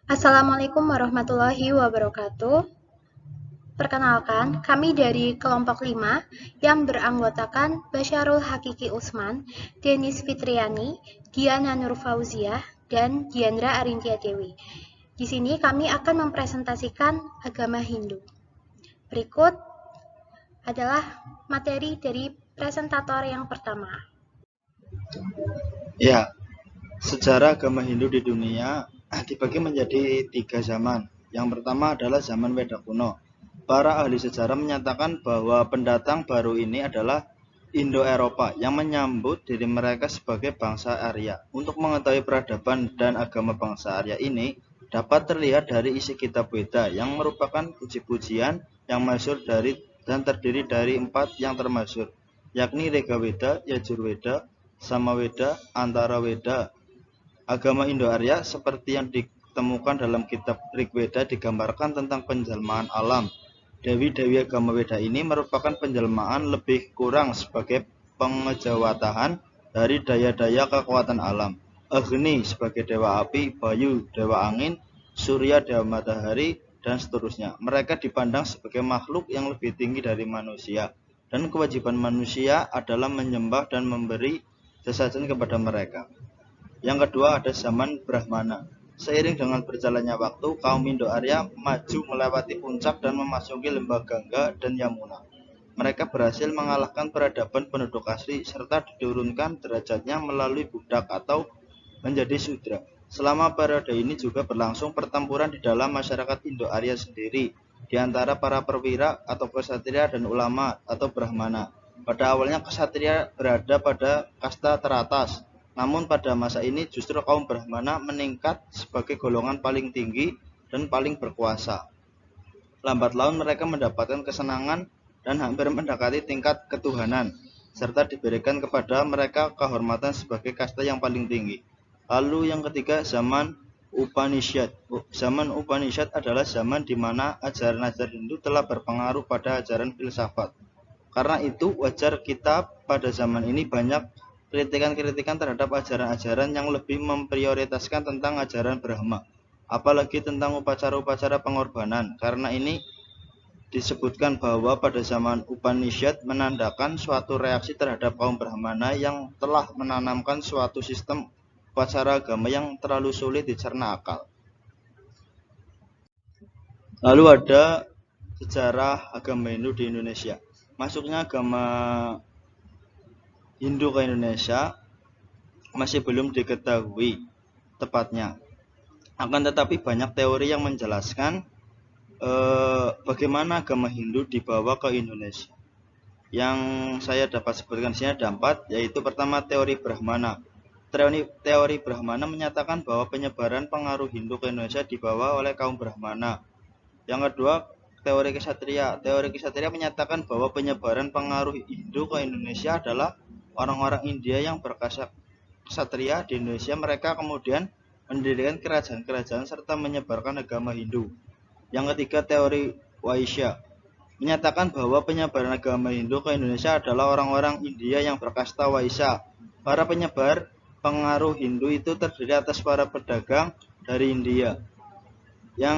Assalamualaikum warahmatullahi wabarakatuh. Perkenalkan, kami dari kelompok 5 yang beranggotakan Basyarul Hakiki Usman, Denis Fitriani, Diana Nur Fauziah, dan Diandra Arintia Dewi. Di sini kami akan mempresentasikan agama Hindu. Berikut adalah materi dari presentator yang pertama. Ya, sejarah agama Hindu di dunia dibagi menjadi 3 zaman. Yang pertama adalah zaman Weda kuno. Para ahli sejarah menyatakan bahwa pendatang baru ini adalah Indo-Eropa yang menyambut diri mereka sebagai bangsa Arya. Untuk mengetahui peradaban dan agama bangsa Arya ini dapat terlihat dari isi kitab Weda yang merupakan puji-pujian yang masyhur dan terdiri dari 4 yang termasyhur, yakni Rega Weda, Yajurweda, Samaweda, Antara Weda. Agama Indo-Arya seperti yang ditemukan dalam kitab Rigveda digambarkan tentang penjelmaan alam. Dewi-dewi agama Weda ini merupakan penjelmaan lebih kurang sebagai pengejawatahan dari daya-daya kekuatan alam. Agni sebagai dewa api, Bayu dewa angin, Surya dewa matahari, dan seterusnya. Mereka dipandang sebagai makhluk yang lebih tinggi dari manusia, dan kewajiban manusia adalah menyembah dan memberi sesajen kepada mereka. Yang kedua ada zaman Brahmana. Seiring dengan berjalannya waktu, kaum Indo-Arya maju melewati puncak dan memasuki lembah Gangga dan Yamuna. Mereka berhasil mengalahkan peradaban penduduk asli serta diturunkan derajatnya melalui budak atau menjadi sudra. Selama periode ini juga berlangsung pertempuran di dalam masyarakat Indo-Arya sendiri, di antara para perwira atau ksatria dan ulama atau Brahmana. Pada awalnya ksatria berada pada kasta teratas, namun pada masa ini justru kaum Brahmana meningkat sebagai golongan paling tinggi dan paling berkuasa. Lambat laun mereka mendapatkan kesenangan dan hampir mendekati tingkat ketuhanan, serta diberikan kepada mereka kehormatan sebagai kasta yang paling tinggi. Lalu yang ketiga, zaman Upanishad. Zaman Upanishad adalah zaman di mana ajaran-ajaran Hindu telah berpengaruh pada ajaran filsafat. Karena itu wajar kita pada zaman ini banyak kritikan-kritikan terhadap ajaran-ajaran yang lebih memprioritaskan tentang ajaran Brahma, apalagi tentang upacara-upacara pengorbanan. Karena ini disebutkan bahwa pada zaman Upanishad menandakan suatu reaksi terhadap kaum Brahmana yang telah menanamkan suatu sistem upacara agama yang terlalu sulit dicerna akal. Lalu ada sejarah agama Hindu di Indonesia. Masuknya agama Hindu ke Indonesia masih belum diketahui tepatnya. Akan tetapi banyak teori yang menjelaskan bagaimana agama Hindu dibawa ke Indonesia. Yang saya dapat sebutkan di sini ada 4, yaitu pertama teori Brahmana. Teori Brahmana menyatakan bahwa penyebaran pengaruh Hindu ke Indonesia dibawa oleh kaum Brahmana. Yang kedua, teori Ksatria. Teori Ksatria menyatakan bahwa penyebaran pengaruh Hindu ke Indonesia adalah orang-orang India yang berksatria di Indonesia. Mereka kemudian mendirikan kerajaan-kerajaan serta menyebarkan agama Hindu. Yang ketiga, teori Vaishya menyatakan bahwa penyebaran agama Hindu ke Indonesia adalah orang-orang India yang berkasta Vaishya. Para penyebar pengaruh Hindu itu terdiri atas para pedagang dari India. Yang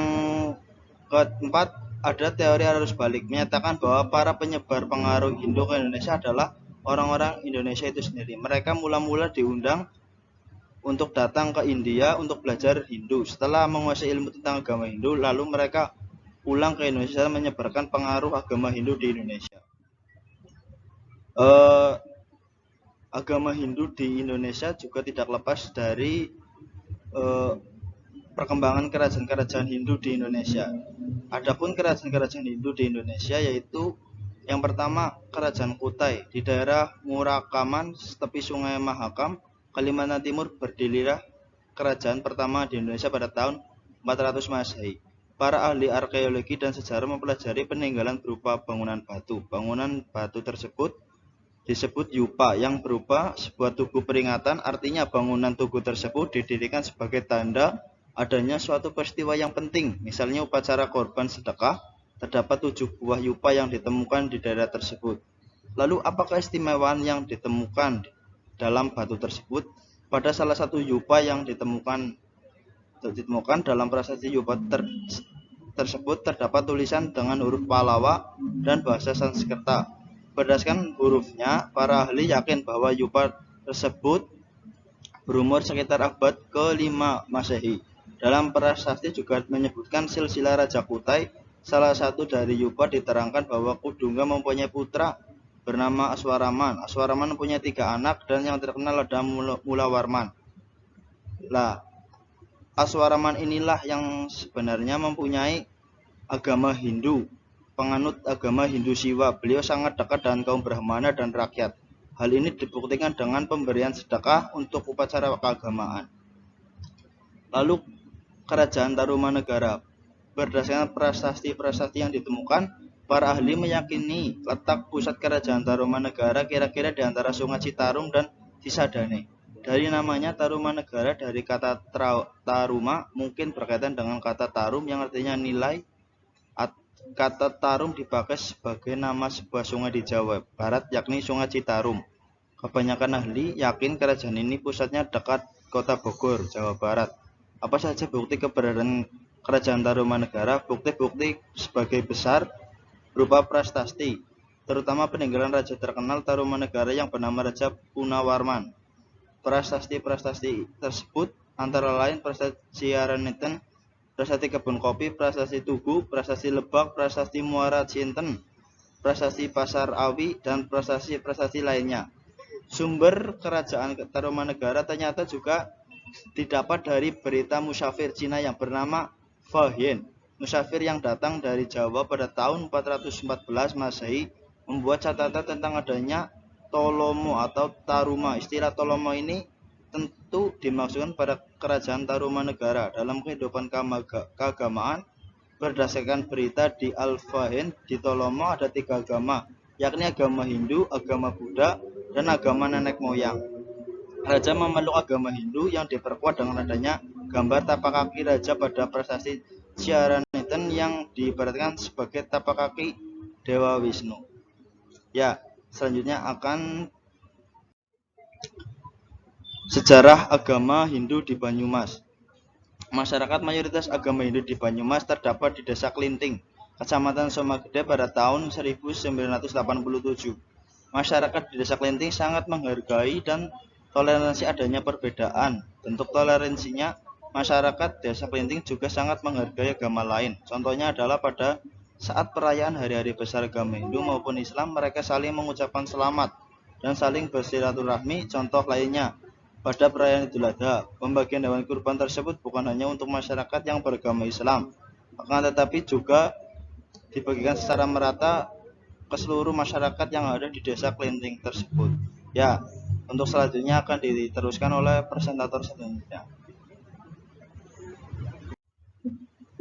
keempat, ada teori arus balik menyatakan bahwa para penyebar pengaruh Hindu ke Indonesia adalah orang-orang Indonesia itu sendiri. Mereka mula-mula diundang untuk datang ke India untuk belajar Hindu. Setelah menguasai ilmu tentang agama Hindu, lalu mereka pulang ke Indonesia dan menyebarkan pengaruh agama Hindu di Indonesia. Agama Hindu di Indonesia juga tidak lepas dari perkembangan kerajaan-kerajaan Hindu di Indonesia. Adapun kerajaan-kerajaan Hindu di Indonesia yaitu yang pertama Kerajaan Kutai di daerah Murakaman, tepi Sungai Mahakam, Kalimantan Timur berdirilah kerajaan pertama di Indonesia pada tahun 400 Masehi. Para ahli arkeologi dan sejarah mempelajari peninggalan berupa bangunan batu. Bangunan batu tersebut disebut yupa yang berupa sebuah tugu peringatan, artinya bangunan tugu tersebut didirikan sebagai tanda adanya suatu peristiwa yang penting, misalnya upacara korban sedekah. Terdapat 7 buah yupa yang ditemukan di daerah tersebut. Lalu apakah keistimewaan yang ditemukan dalam batu tersebut? Pada salah satu yupa yang ditemukan ditemukan dalam prasasti Yupa tersebut terdapat tulisan dengan huruf Pallawa dan bahasa Sanskerta. Berdasarkan hurufnya, para ahli yakin bahwa Yupa tersebut berumur sekitar abad ke-5 Masehi. Dalam prasasti juga menyebutkan silsilah Raja Kutai, salah satu dari Yupa, diterangkan bahwa Kudungga mempunyai putra bernama Aswaraman. Aswaraman mempunyai 3 anak dan yang terkenal adalah Mulawarman. Lah, Aswaraman inilah yang sebenarnya mempunyai agama Hindu, penganut agama Hindu Siwa. Beliau sangat dekat dengan kaum Brahmana dan rakyat. Hal ini dibuktikan dengan pemberian sedekah untuk upacara keagamaan. Lalu Kerajaan Tarumanegara. Berdasarkan prasasti-prasasti yang ditemukan, para ahli meyakini letak pusat Kerajaan Tarumanegara kira-kira di antara Sungai Citarum dan Cisadane. Dari namanya Tarumanegara, dari kata Taruma mungkin berkaitan dengan kata Tarum yang artinya nilai. Kata Tarum dipakai sebagai nama sebuah sungai di Jawa Barat, yakni Sungai Citarum. Kebanyakan ahli yakin kerajaan ini pusatnya dekat kota Bogor, Jawa Barat. Apa saja bukti keberadaan Kerajaan Tarumanegara? Bukti-bukti sebagai besar berupa prasasti, terutama peninggalan raja terkenal Tarumanegara yang bernama Raja Punawarman. Prasasti-prasasti tersebut antara lain prasasti Ciaraneten, prasasti Kebun Kopi, prasasti Tugu, prasasti Lebak, prasasti Muara Cinten, prasasti Pasar Awi, dan prasasti-prasasti lainnya. Sumber Kerajaan Tarumanegara ternyata juga didapat dari berita musafir Cina yang bernama Fahian. Musafir yang datang dari Jawa pada tahun 414 Masehi membuat catatan tentang adanya Tolomo atau Taruma. Istilah Tolomo ini tentu dimaksudkan pada Kerajaan Tarumanegara. Dalam kehidupan keagamaan, berdasarkan berita di Al-Fahin, di Tolomo ada 3 agama, yakni agama Hindu, agama Buddha, dan agama nenek moyang. Raja memeluk agama Hindu yang diperkuat dengan adanya gambar tapak kaki raja pada prasasti Ciaraneten yang diibaratkan sebagai tapak kaki Dewa Wisnu. Ya, selanjutnya akan sejarah agama Hindu di Banyumas. Masyarakat mayoritas agama Hindu di Banyumas terdapat di Desa Klinting, Kecamatan Somagede pada tahun 1987. Masyarakat di Desa Klinting sangat menghargai dan toleransi adanya perbedaan. Bentuk toleransinya, masyarakat Desa Klinting juga sangat menghargai agama lain. Contohnya adalah pada saat perayaan hari-hari besar agama Hindu maupun Islam, mereka saling mengucapkan selamat dan saling bersilaturahmi. Contoh lainnya, pada perayaan Idul Adha, pembagian hewan kurban tersebut bukan hanya untuk masyarakat yang beragama Islam, akan tetapi juga dibagikan secara merata ke seluruh masyarakat yang ada di Desa Klinting tersebut. Ya, untuk selanjutnya akan diteruskan oleh presentator selanjutnya.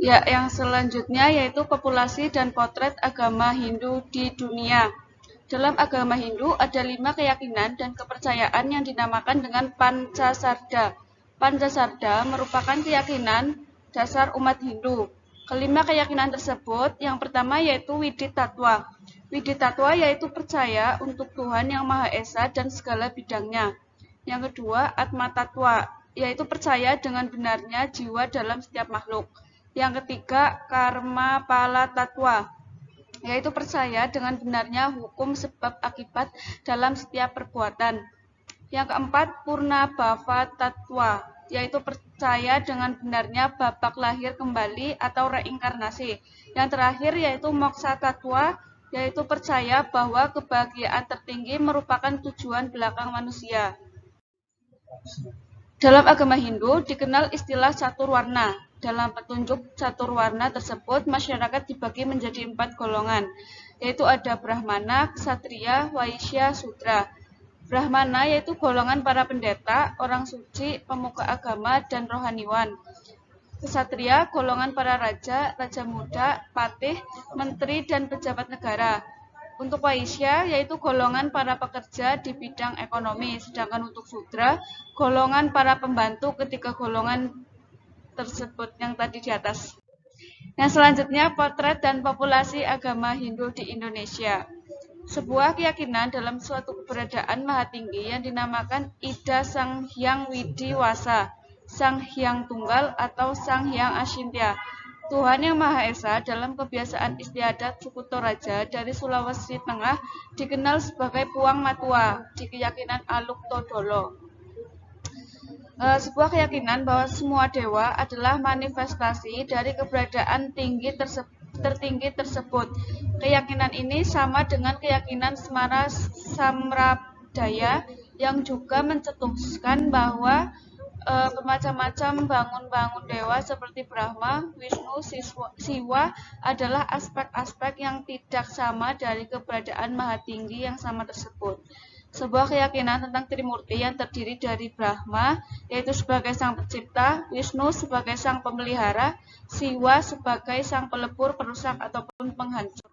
Ya, yang selanjutnya yaitu populasi dan potret agama Hindu di dunia. Dalam agama Hindu ada 5 keyakinan dan kepercayaan yang dinamakan dengan Pancasarda. Pancasarda merupakan keyakinan dasar umat Hindu. Kelima keyakinan tersebut, yang pertama yaitu Widitatwa. Widitatwa yaitu percaya untuk Tuhan yang Maha Esa dan segala bidangnya. Yang kedua, Atmatatwa, yaitu percaya dengan benarnya jiwa dalam setiap makhluk. Yang ketiga, Karma Pala Tatwa, yaitu percaya dengan benarnya hukum sebab akibat dalam setiap perbuatan. Yang keempat, Purna Bhava Tatwa, yaitu percaya dengan benarnya babak lahir kembali atau reinkarnasi. Yang terakhir yaitu Moksha Tatwa, yaitu percaya bahwa kebahagiaan tertinggi merupakan tujuan belakang manusia. Dalam agama Hindu dikenal istilah catur warna. Dalam petunjuk catur warna tersebut, masyarakat dibagi menjadi 4 golongan, yaitu ada Brahmana, Ksatria, Vaishya, Sudra. Brahmana yaitu golongan para pendeta, orang suci, pemuka agama, dan rohaniwan. Ksatria golongan para raja, raja muda, patih, menteri, dan pejabat negara. Untuk Vaishya yaitu golongan para pekerja di bidang ekonomi, sedangkan untuk Sudra golongan para pembantu ketiga golongan tersebut yang tadi di atas. Yang selanjutnya, potret dan populasi agama Hindu di Indonesia. Sebuah keyakinan dalam suatu keberadaan maha tinggi yang dinamakan Ida Sang Hyang Widi Wasa. Sang Hyang Tunggal atau Sang Hyang Ashintya. Tuhan Yang Maha Esa dalam kebiasaan istiadat suku Toraja dari Sulawesi Tengah dikenal sebagai Puang Matua di keyakinan Aluk Todolo. Sebuah keyakinan bahwa semua dewa adalah manifestasi dari keberadaan tertinggi tersebut. Keyakinan ini sama dengan keyakinan Semara Samrabdaya yang juga mencetuskan bahwa bermacam-macam bangun-bangun dewa seperti Brahma, Wisnu, Siwa adalah aspek-aspek yang tidak sama dari keberadaan Maha Tinggi yang sama tersebut. Sebuah keyakinan tentang Trimurti yang terdiri dari Brahma, yaitu sebagai sang pencipta, Wisnu sebagai sang pemelihara, Siwa sebagai sang pelebur, perusak, ataupun penghancur.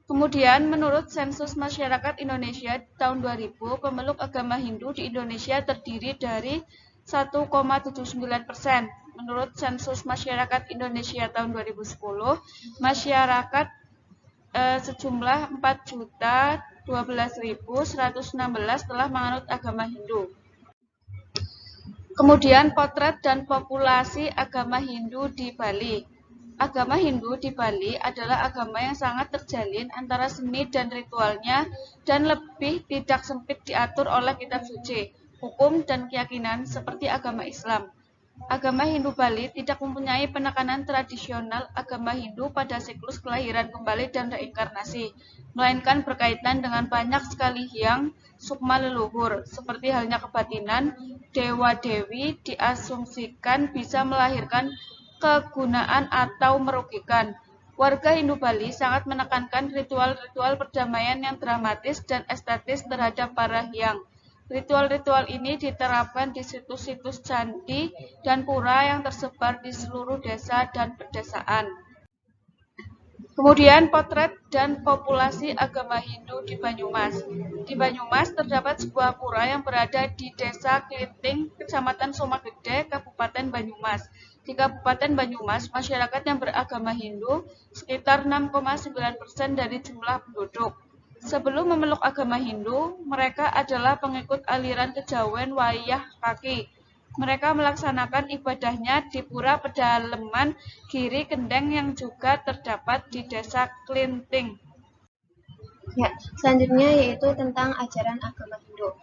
Kemudian, menurut sensus masyarakat Indonesia tahun 2000, pemeluk agama Hindu di Indonesia terdiri dari 1,79%. Menurut sensus masyarakat Indonesia tahun 2010, masyarakat sejumlah 4.012.116 telah menganut agama Hindu. Kemudian, potret dan populasi agama Hindu di Bali. Agama Hindu di Bali adalah agama yang sangat terjalin antara seni dan ritualnya dan lebih tidak sempit diatur oleh kitab suci, hukum, dan keyakinan seperti agama Islam. Agama Hindu Bali tidak mempunyai penekanan tradisional agama Hindu pada siklus kelahiran kembali dan reinkarnasi, melainkan berkaitan dengan banyak sekali hyang sukma leluhur, seperti halnya kebatinan, dewa-dewi diasumsikan bisa melahirkan kegunaan atau merugikan. Warga Hindu Bali sangat menekankan ritual-ritual perdamaian yang dramatis dan estetis terhadap para hyang. Ritual-ritual ini diterapkan di situs-situs candi dan pura yang tersebar di seluruh desa dan pedesaan. Kemudian potret dan populasi agama Hindu di Banyumas. Di Banyumas terdapat sebuah pura yang berada di Desa Klinting, Kecamatan Somagede, Kabupaten Banyumas. Di Kabupaten Banyumas, masyarakat yang beragama Hindu sekitar 6,9% dari jumlah penduduk. Sebelum memeluk agama Hindu, mereka adalah pengikut aliran kejawen Wayah Kaki. Mereka melaksanakan ibadahnya di Pura Pedalaman Giri Kendeng yang juga terdapat di Desa Klinting. Ya, selanjutnya yaitu tentang ajaran agama Hindu.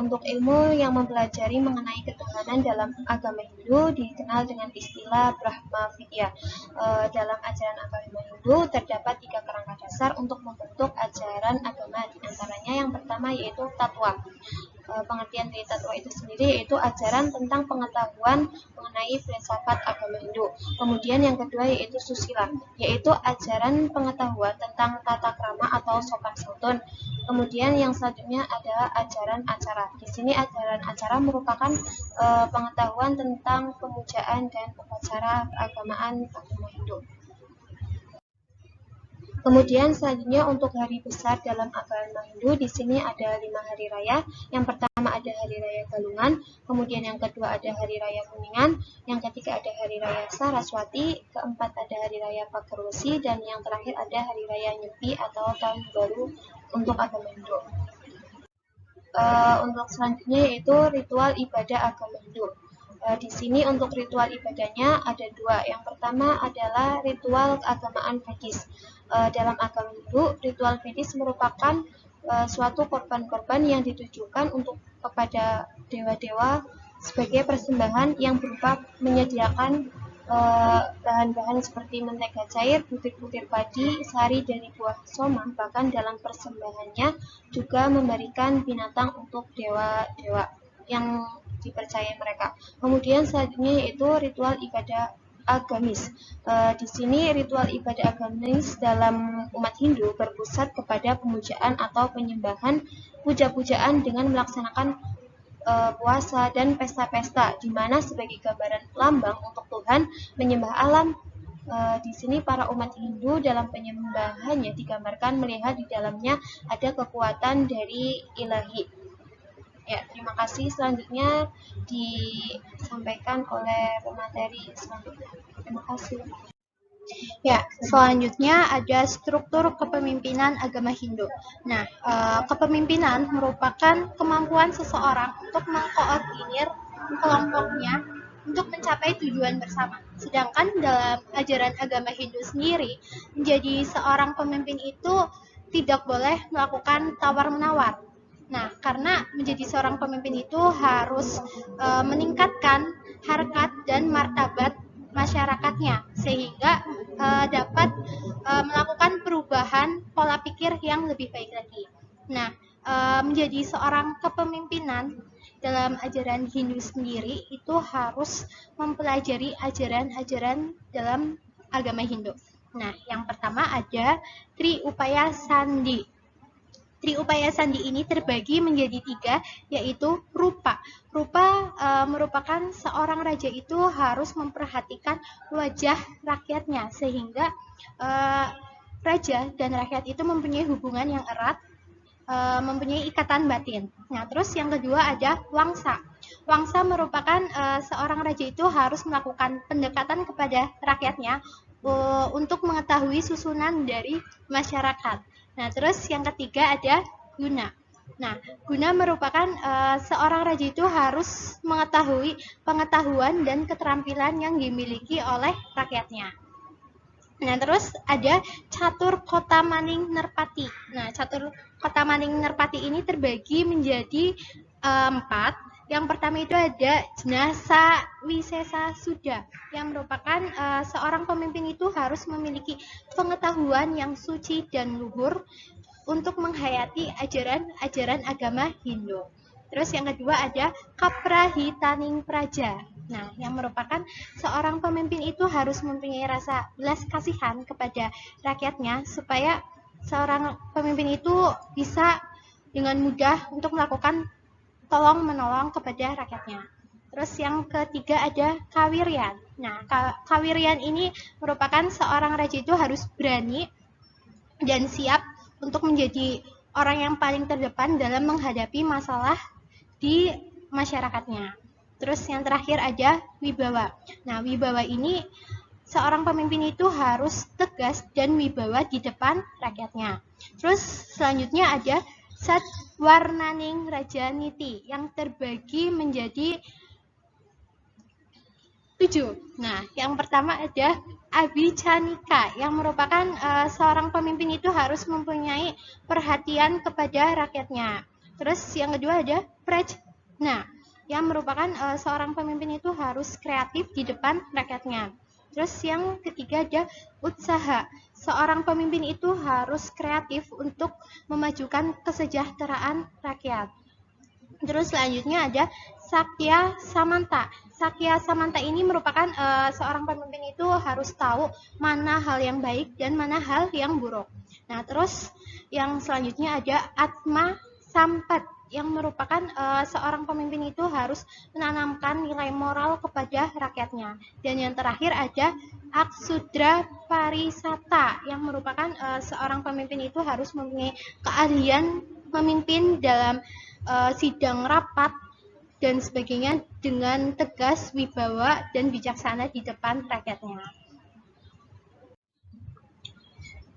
Untuk ilmu yang mempelajari mengenai ketuhanan dalam agama Hindu dikenal dengan istilah Brahma Vidya. Dalam ajaran agama Hindu terdapat 3 kerangka dasar untuk membentuk ajaran agama, di antaranya yang pertama yaitu tatwa. Pengertian dari tatwa itu sendiri yaitu ajaran tentang pengetahuan mengenai filsafat agama Hindu. Kemudian yang kedua yaitu susila, yaitu ajaran pengetahuan tentang tata krama atau sopan santun. Kemudian yang selanjutnya adalah ajaran acara. Di sini ajaran acara merupakan pengetahuan tentang pemujaan dan upacara keagamaan agama Hindu. Kemudian selanjutnya untuk hari besar dalam agama Hindu, di sini ada 5 hari raya. Yang pertama ada hari raya Galungan, kemudian yang kedua ada hari raya Kuningan, yang ketiga ada hari raya Saraswati, keempat ada hari raya Pagerwesi, dan yang terakhir ada hari raya Nyepi atau tahun baru untuk agama Hindu. Untuk selanjutnya yaitu ritual ibadah agama Hindu. Di sini untuk ritual ibadahnya ada 2. Yang pertama adalah ritual keagamaan Vedis. Dalam agama Hindu, ritual Vedis merupakan suatu korban-korban yang ditujukan untuk kepada dewa-dewa sebagai persembahan yang berupa menyediakan bahan-bahan seperti mentega cair, butir-butir padi, sari dari buah soma, bahkan dalam persembahannya juga memberikan binatang untuk dewa-dewa yang dipercaya mereka. Kemudian selanjutnya yaitu ritual ibadah agamis. Di sini ritual ibadah agamis dalam umat Hindu berpusat kepada pemujaan atau penyembahan puja-pujaan dengan melaksanakan puasa dan pesta-pesta, di mana sebagai gambaran lambang untuk Tuhan menyembah alam. Di sini para umat Hindu dalam penyembahannya digambarkan melihat di dalamnya ada kekuatan dari ilahi. Ya, terima kasih. Selanjutnya disampaikan oleh pemateri selanjutnya. Terima kasih. Ya, selanjutnya ada struktur kepemimpinan agama Hindu. Nah, kepemimpinan merupakan kemampuan seseorang untuk mengkoordinir kelompoknya untuk mencapai tujuan bersama. Sedangkan dalam ajaran agama Hindu sendiri, menjadi seorang pemimpin itu tidak boleh melakukan tawar-menawar. Nah, karena menjadi seorang pemimpin itu harus meningkatkan harkat dan martabat masyarakatnya sehingga dapat melakukan perubahan pola pikir yang lebih baik lagi. Nah, menjadi seorang kepemimpinan dalam ajaran Hindu sendiri itu harus mempelajari ajaran-ajaran dalam agama Hindu. Nah, yang pertama ada Tri Upaya Sandi. Tri Upaya Sandi ini terbagi menjadi 3, yaitu rupa. Rupa merupakan seorang raja itu harus memperhatikan wajah rakyatnya, sehingga raja dan rakyat itu mempunyai hubungan yang erat, mempunyai ikatan batin. Nah, terus yang kedua ada wangsa. Wangsa merupakan seorang raja itu harus melakukan pendekatan kepada rakyatnya untuk mengetahui susunan dari masyarakat. Nah, terus yang ketiga ada guna. Nah, guna merupakan seorang raja itu harus mengetahui pengetahuan dan keterampilan yang dimiliki oleh rakyatnya. Nah, terus ada Catur Kota Maning Nerpati. Nah, Catur Kota Maning Nerpati ini terbagi menjadi 4. Yang pertama itu ada Jenasa Wisesa Suda, yang merupakan seorang pemimpin itu harus memiliki pengetahuan yang suci dan luhur untuk menghayati ajaran-ajaran agama Hindu. Terus yang kedua ada Kaprahitaning Praja. Nah, yang merupakan seorang pemimpin itu harus mempunyai rasa belas kasihan kepada rakyatnya supaya seorang pemimpin itu bisa dengan mudah untuk melakukan tolong menolong kepada rakyatnya. Terus yang ketiga ada Kawiryan. Nah, Kawiryan ini merupakan seorang raja itu harus berani dan siap untuk menjadi orang yang paling terdepan dalam menghadapi masalah di masyarakatnya. Terus yang terakhir ada Wibawa. Nah, Wibawa ini seorang pemimpin itu harus tegas dan wibawa di depan rakyatnya. Terus selanjutnya ada Satwarnaning Raja Niti yang terbagi menjadi 7. Nah, yang pertama ada Abicanika yang merupakan seorang pemimpin itu harus mempunyai perhatian kepada rakyatnya. Terus yang kedua ada Prajna yang merupakan seorang pemimpin itu harus kreatif di depan rakyatnya. Terus yang ketiga ada Utsaha. Seorang pemimpin itu harus kreatif untuk memajukan kesejahteraan rakyat. Terus selanjutnya ada Sakya Samanta. Sakya Samanta ini merupakan seorang pemimpin itu harus tahu mana hal yang baik dan mana hal yang buruk. Nah, terus yang selanjutnya ada Atma Sampat yang merupakan seorang pemimpin itu harus menanamkan nilai moral kepada rakyatnya. Dan yang terakhir ada Aksudra Parisata yang merupakan seorang pemimpin itu harus mempunyai keahlian memimpin dalam sidang rapat dan sebagainya dengan tegas, wibawa, dan bijaksana di depan rakyatnya.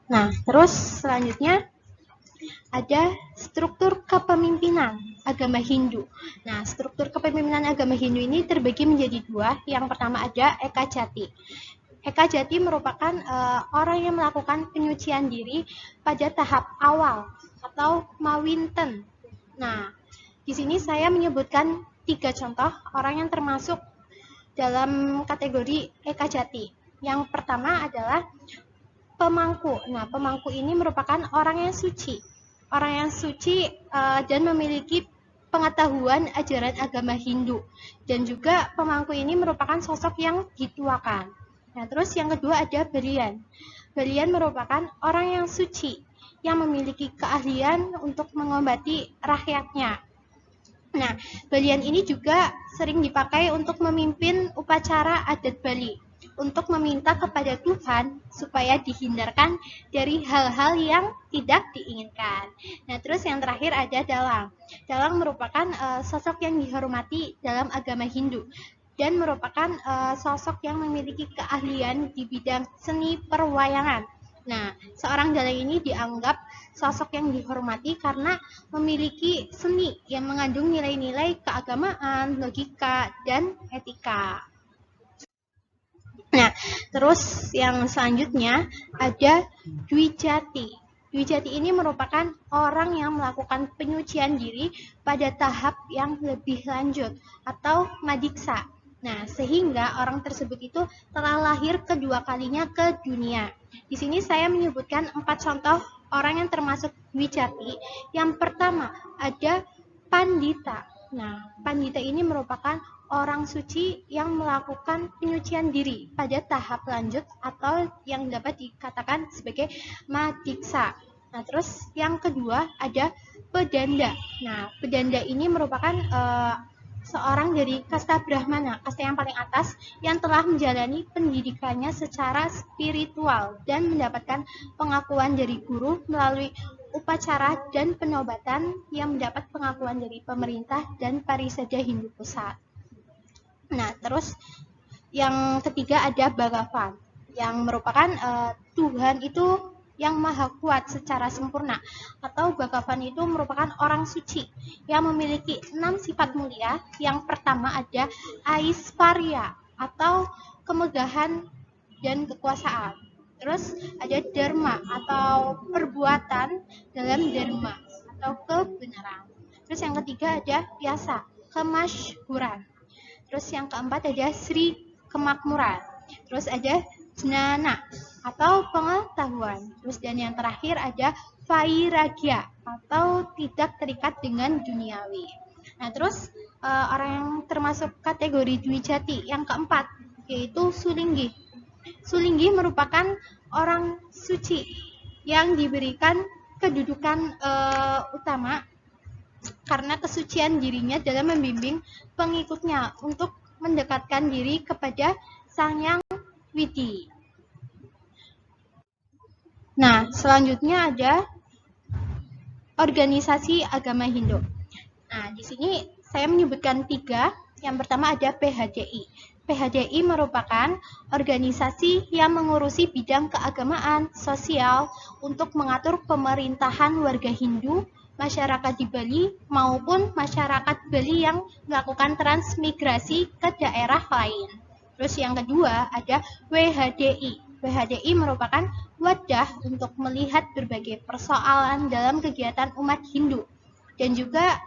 Nah, terus selanjutnya ada struktur kepemimpinan agama Hindu. Nah, struktur kepemimpinan agama Hindu ini terbagi menjadi 2. Yang pertama ada Eka Jati. Eka Jati merupakan orang yang melakukan penyucian diri pada tahap awal atau mawinten. Nah, di sini saya menyebutkan 3 contoh orang yang termasuk dalam kategori Eka Jati. Yang pertama adalah pemangku. Nah, pemangku ini merupakan orang yang suci. Orang yang suci dan memiliki pengetahuan ajaran agama Hindu. Dan juga pemangku ini merupakan sosok yang dituakan. Nah, terus yang kedua ada Berlian. Berlian merupakan orang yang suci, yang memiliki keahlian untuk mengobati rakyatnya. Nah, Berlian ini juga sering dipakai untuk memimpin upacara adat Bali, untuk meminta kepada Tuhan supaya dihindarkan dari hal-hal yang tidak diinginkan. Nah, terus yang terakhir ada Dalang. Dalang merupakan sosok yang dihormati dalam agama Hindu dan merupakan sosok yang memiliki keahlian di bidang seni perwayangan. Nah, seorang dalang ini dianggap sosok yang dihormati karena memiliki seni yang mengandung nilai-nilai keagamaan, logika, dan etika. Nah, terus yang selanjutnya ada Dwijati. Dwijati ini merupakan orang yang melakukan penyucian diri pada tahap yang lebih lanjut atau madiksa. Nah, sehingga orang tersebut itu telah lahir kedua kalinya ke dunia. Di sini saya menyebutkan 4 contoh orang yang termasuk Dwijati. Yang pertama ada Pandita. Nah, Pandita ini merupakan orang suci yang melakukan penyucian diri pada tahap lanjut atau yang dapat dikatakan sebagai madiksa. Nah, terus yang kedua ada pedanda. Nah, pedanda ini merupakan seorang dari kasta Brahmana, kasta yang paling atas yang telah menjalani pendidikannya secara spiritual dan mendapatkan pengakuan dari guru melalui upacara dan penobatan yang mendapat pengakuan dari pemerintah dan Parisada Hindu Pusat. Nah, terus yang ketiga ada Bhagavan, yang merupakan Tuhan itu yang maha kuat secara sempurna, atau Bhagavan itu merupakan orang suci yang memiliki 6 sifat mulia. Yang pertama ada Aisvarya atau kemegahan dan kekuasaan. Terus ada Dharma atau perbuatan dalam Dharma atau kebenaran. Terus yang ketiga ada Yasa, kemasyhuran. Terus yang keempat ada Sri, kemakmuran. Terus ada Jnana atau pengetahuan. Terus dan yang terakhir ada Vairagya atau tidak terikat dengan duniawi. Nah, terus orang yang termasuk kategori Dwijati yang keempat yaitu Sulinggi. Sulinggi merupakan orang suci yang diberikan kedudukan utama karena kesucian dirinya dalam membimbing pengikutnya untuk mendekatkan diri kepada Sang Yang Widi. Nah, selanjutnya ada organisasi agama Hindu. Nah, di sini saya menyebutkan 3. Yang pertama ada PHDI. PHDI merupakan organisasi yang mengurusi bidang keagamaan, sosial untuk mengatur pemerintahan warga Hindu, masyarakat di Bali maupun masyarakat Bali yang melakukan transmigrasi ke daerah lain. Terus yang kedua ada WHDI. WHDI merupakan wadah untuk melihat berbagai persoalan dalam kegiatan umat Hindu. Dan juga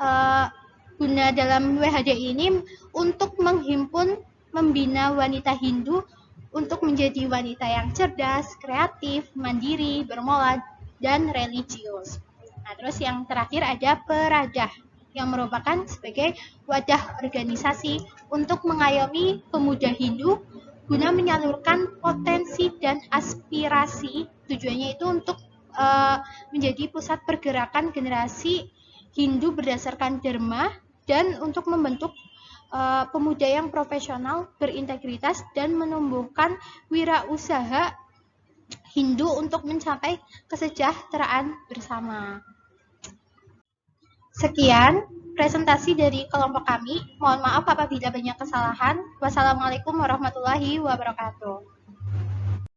guna dalam WHDI ini untuk menghimpun, membina wanita Hindu untuk menjadi wanita yang cerdas, kreatif, mandiri, bermoral, dan religius. Nah, terus yang terakhir ada Peradah, yang merupakan sebagai wadah organisasi untuk mengayomi pemuda Hindu guna menyalurkan potensi dan aspirasi. Tujuannya itu untuk menjadi pusat pergerakan generasi Hindu berdasarkan Dharma dan untuk membentuk pemuda yang profesional, berintegritas, dan menumbuhkan wirausaha Hindu untuk mencapai kesejahteraan bersama. Sekian presentasi dari kelompok kami. Mohon maaf apabila banyak kesalahan. Wassalamualaikum warahmatullahi wabarakatuh.